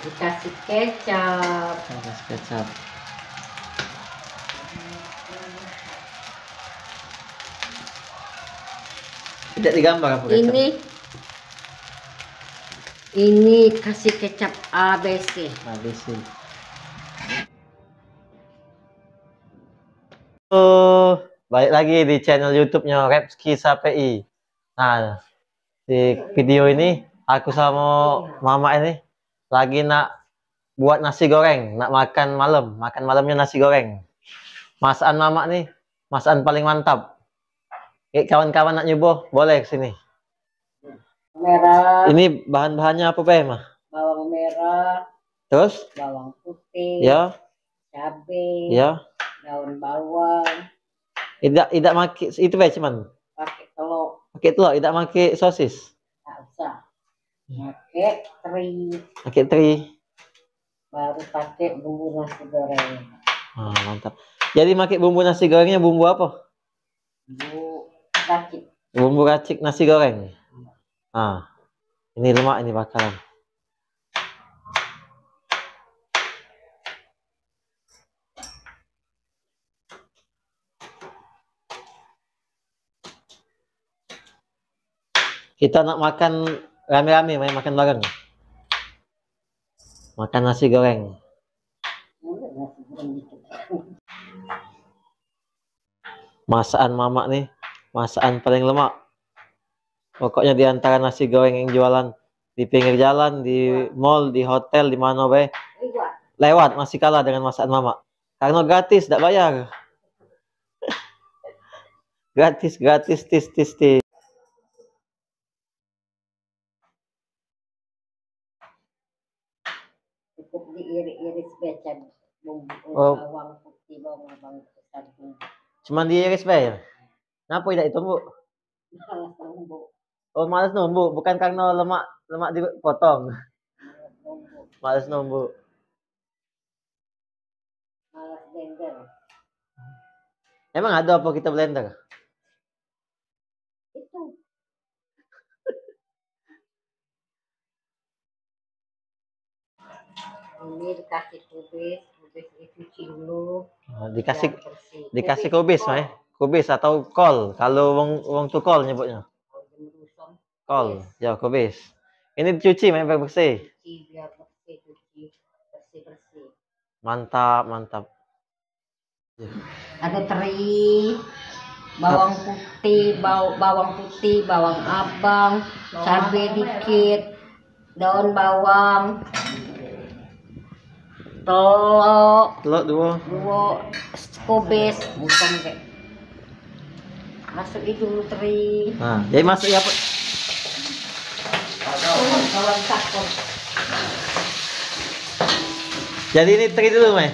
Dikasih kecap. Kasih kecap. Tidak digambar apa kecap? Ini kasih kecap ABC. ABC. Oh, balik lagi di channel YouTube-nya Repski Sapi. Nah, di video ini aku sama mama ini lagi nak buat nasi goreng, nak makan malamnya nasi goreng. Masakan mama nih, masakan paling mantap. Kawan-kawan nak nyoba, boleh kesini. Merah. Ini bahan-bahannya apa, Pak, mah? Bawang merah. Terus? Bawang putih. Ya. Cabai. Ya. Daun bawang. Tidak pakai itu, Pak, cuman. Pakai telur. Pakai telur, tidak pakai sosis. Tak usah. Pakai teri. Pakai teri. Baru pakai bumbu nasi goreng. Ah, mantap. Jadi pakai bumbu nasi gorengnya bumbu apa? Bumbu racik. Bumbu racik nasi goreng. Ah, ini lemak ini bakalan. Kita nak makan rame-rame, makan bareng. Makan nasi goreng. Masakan mama nih, masakan paling lemak. Pokoknya di antara nasi goreng yang jualan di pinggir jalan, di mall, di hotel, di mana be, lewat masih kalah dengan masakan mama. Karena gratis, tidak bayar. Gratis, tis. Cukup diiris-iris becek bumbu bawang putih, bawang besar. Cuman diiris be. Kenapa tidak ditumbuk? Malas numbuk. Oh, malas numbuk, bukan karena lemak dipotong. Malas numbuk. Malas blender. Emang ada apa kita blender? Itu. Ini dikasih kubis dicuci dulu. Dikasih kubis, Mai. Kubis atau kol. Kalau wong tuh kol nyebutnya. Kol, ya kubis. Ini dicuci, Mai, bersih. Biar bersih. Mantap. Ada teri, bawang putih, bawang abang, cabai dikit, daun bawang, telur dua kubis, bukan kayak masuk itu dulu teri. Nah, jadi masuk ya apa? Bawang campur. Jadi ini teri dulu, Mai.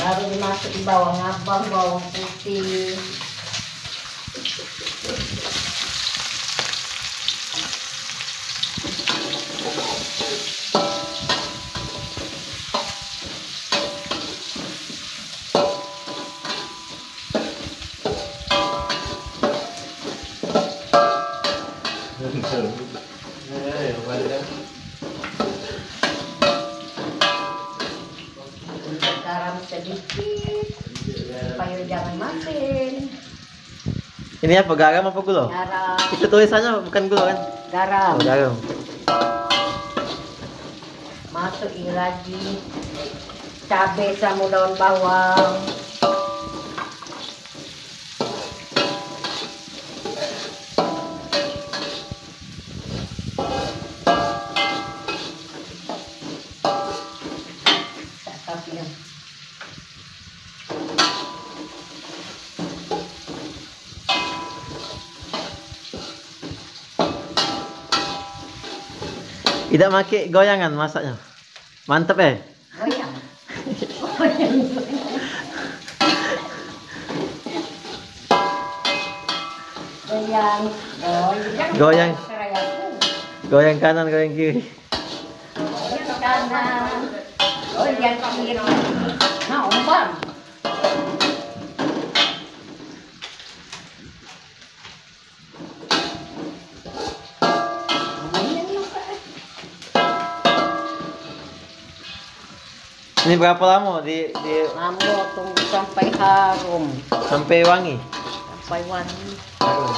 Baru dimasukin bawang abang, bawang putih. Garam sedikit supaya jangan masin. Ini apa, garam apa gula? Garam. Itu tulisannya bukan gula kan? Garam. Oh, garam. Masukin lagi cabai sama daun bawang. Tidak pakai goyangan masaknya. Mantep ya? Goyang. Goyang. Goyang kanan, goyang kiri. Goyang kanan. Goyang kiri. Nah, umpam. Ini berapa lama di Lama tunggu sampai harum, sampai wangi? sampai wangi. Harum.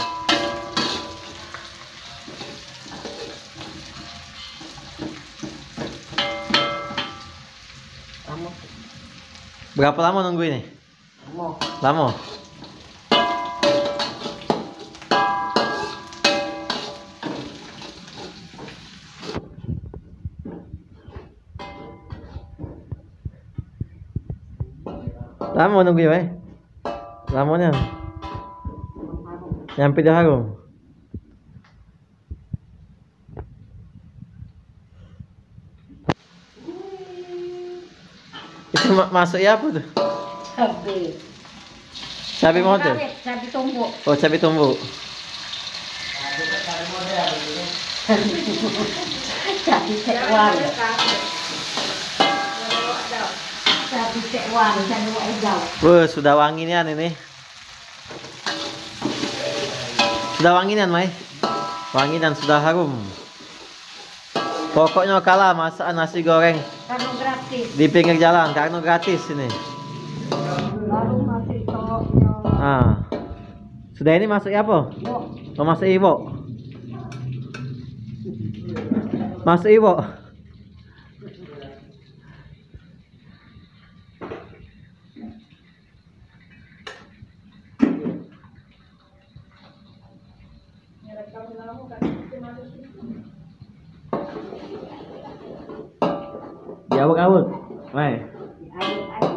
Lama, Berapa lama nunggu ini? lama. Lama. Lama nunggu ya, lamanya. Nyampe dah harum. Itu masuk ya apa tuh? Cabai. Cabai mau tuh? Cabai tumbuk. Oh, cabai tumbuk. Cabai tewan. Cabai tewan, cabai hijau. Wah, sudah wangi nian ini. Sudah wangi nian, Mai. Wangi dan sudah harum. Pokoknya kalah masak nasi goreng Karena gratis. di pinggir jalan karena gratis ini. Baru masih telurnya. Ah. Sudah ini masuk ya apa? Yuk, Oh, masuk iwo. Masuk iwo. Diawak-awak. Mai. ayo.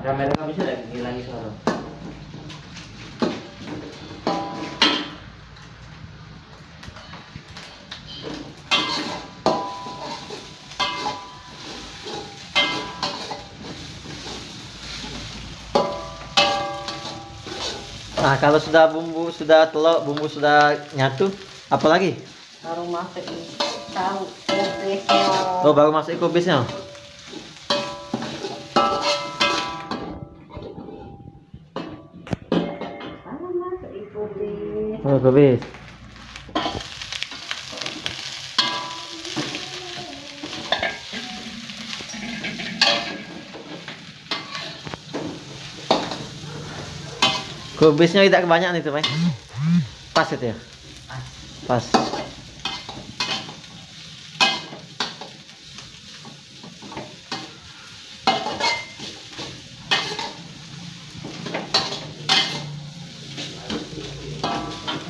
Kamera kamu bisa lagi ngilangi suara. Nah, kalau sudah bumbu, sudah telur, bumbu sudah nyatu, apa lagi? Baru masuk ini. Tahu kubisnya. Oh, baru masuk kubisnya. Baru masuk ini kubis. Oh, kubis. Kubisnya tidak kebanyakan itu, Mai. Pas itu ya? Pas.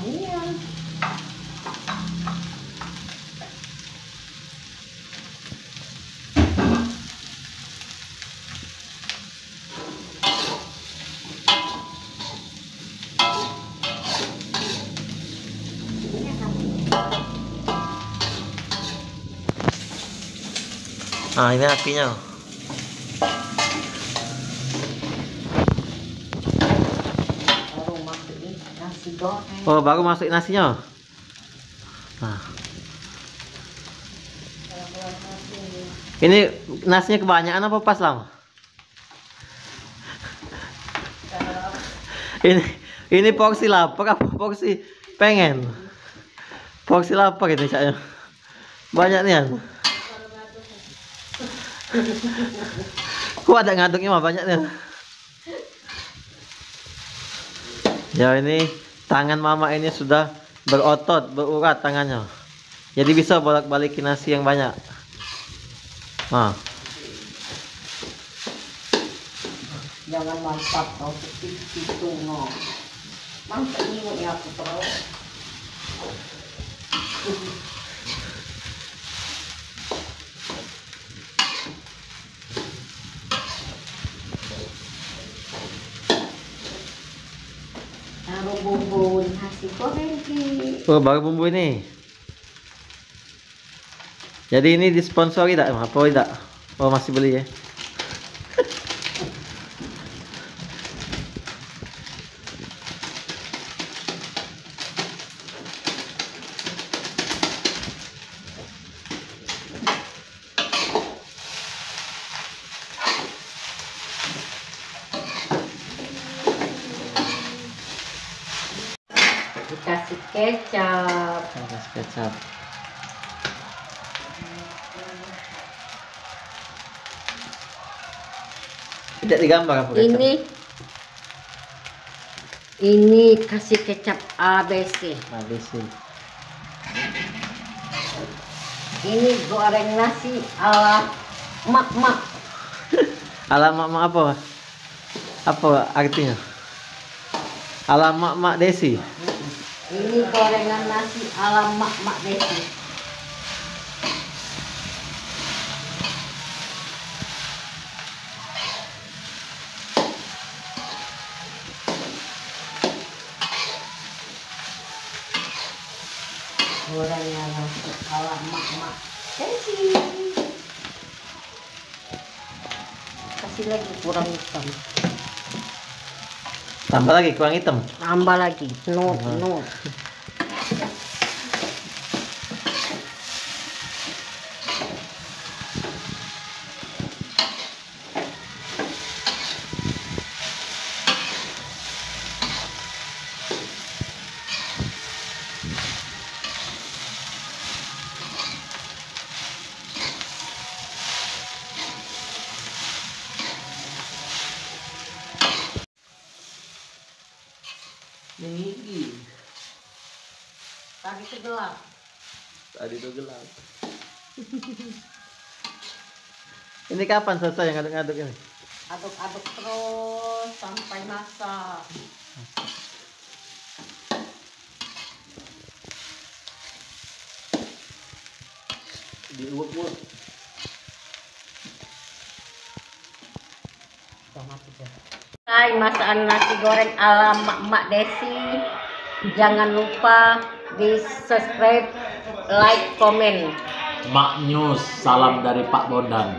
Iya. Nah, ini apinya. Baru masuk ini nasi goreng. Oh, baru masuk nasinya. Nah. Ini nasinya kebanyakan apa pas lah? Ini porsi lapar apa porsi pengen? Porsi lapar ini kayaknya. Banyak nih. Kok ada ngaduknya mah banyak nih. Ya, ini tangan mama ini sudah berotot, berurat tangannya. Jadi bisa bolak-balikin nasi yang banyak. Nah. Jangan mantap kau seperti itu no. Mantap ini ya aku terus. Taruh bumbu nasi goreng ki. Oh, baru bumbu ini. Jadi ini disponsori tak? Apa tidak? Oh, masih beli ya. Kasih kecap. Kasih kecap. Tidak digambar apa kecap? Ini kasih kecap ABC. ABC. Ini goreng nasi ala mak-mak. Ala mak-mak apa? Apa artinya? Ala mak-mak Desi. Ini gorengan nasi ala mak-mak Desi. Gorengan nasi ala mak-mak Desi. Kasih lagi kurang hitam. Tambah lagi kurang hitam. Tambah lagi. No. Tinggi. Tadi itu gelap. Tadi itu gelap. Ini kapan selesai yang ngaduk-ngaduk ini? Aduk-aduk terus sampai masak. Diuak-uak. Hai, masakan nasi goreng ala mak-mak Desi. Jangan lupa di subscribe, like, komen. Mak News, salam dari Pak Bondan.